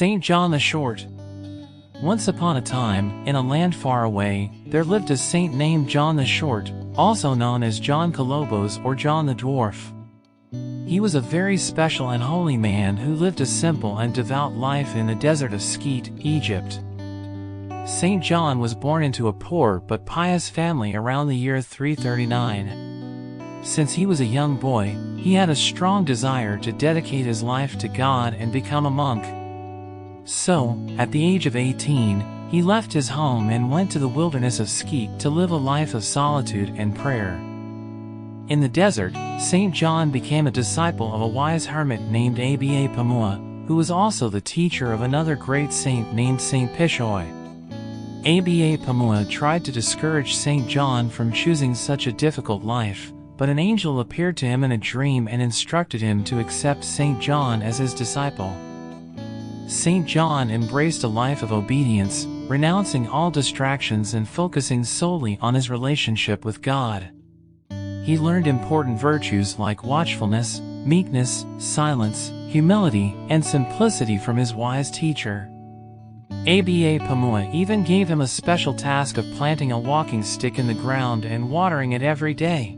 Saint John the Short. Once upon a time, in a land far away, there lived a saint named John the Short, also known as John Kolobos or John the Dwarf. He was a very special and holy man who lived a simple and devout life in the desert of Skete, Egypt. Saint John was born into a poor but pious family around the year 339. Since he was a young boy, he had a strong desire to dedicate his life to God and become a monk. So, at the age of 18, he left his home and went to the wilderness of Skete to live a life of solitude and prayer. In the desert, Saint John became a disciple of a wise hermit named Aba Pemouah, who was also the teacher of another great saint named Saint Pishoy. Aba Pemouah tried to discourage Saint John from choosing such a difficult life, but an angel appeared to him in a dream and instructed him to accept Saint John as his disciple. Saint John embraced a life of obedience, renouncing all distractions and focusing solely on his relationship with God. He learned important virtues like watchfulness, meekness, silence, humility, and simplicity from his wise teacher. Aba Pemouah even gave him a special task of planting a walking stick in the ground and watering it every day.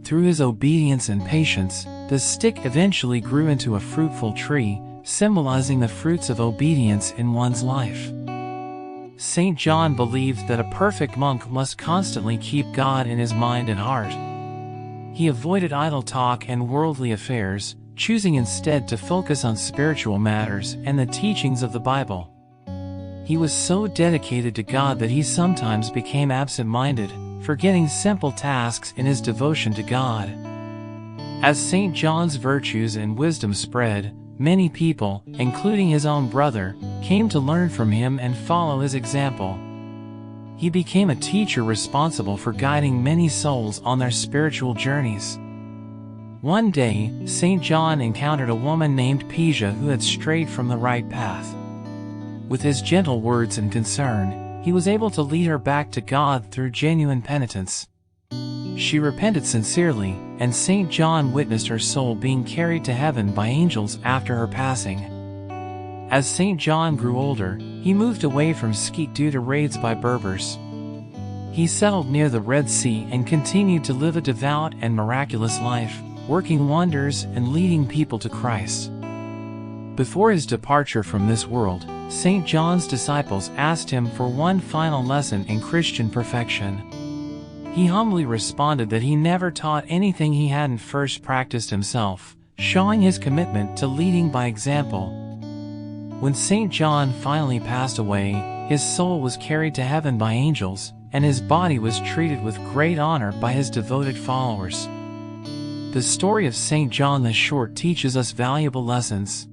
Through his obedience and patience, the stick eventually grew into a fruitful tree, symbolizing the fruits of obedience in one's life. Saint John believed that a perfect monk must constantly keep God in his mind and heart. He avoided idle talk and worldly affairs, choosing instead to focus on spiritual matters and the teachings of the Bible. He was so dedicated to God that he sometimes became absent-minded, forgetting simple tasks in his devotion to God. As Saint John's virtues and wisdom spread, many people, including his own brother, came to learn from him and follow his example. He became a teacher responsible for guiding many souls on their spiritual journeys. One day, Saint John encountered a woman named Pishoy who had strayed from the right path. With his gentle words and concern, he was able to lead her back to God through genuine penitence. She repented sincerely, and Saint John witnessed her soul being carried to heaven by angels after her passing. As Saint John grew older, he moved away from Skete due to raids by Berbers. He settled near the Red Sea and continued to live a devout and miraculous life, working wonders and leading people to Christ. Before his departure from this world, Saint John's disciples asked him for one final lesson in Christian perfection. He humbly responded that he never taught anything he hadn't first practiced himself, showing his commitment to leading by example. When Saint John finally passed away, his soul was carried to heaven by angels, and his body was treated with great honor by his devoted followers. The story of Saint John the Short teaches us valuable lessons.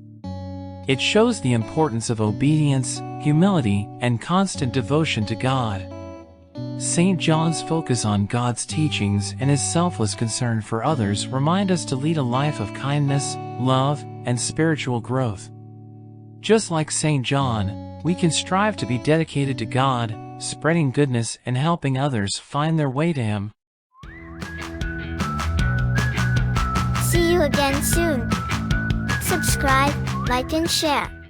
It shows the importance of obedience, humility, and constant devotion to God. Saint John's focus on God's teachings and his selfless concern for others remind us to lead a life of kindness, love, and spiritual growth. Just like Saint John, we can strive to be dedicated to God, spreading goodness and helping others find their way to Him. See you again soon. Subscribe, like and share.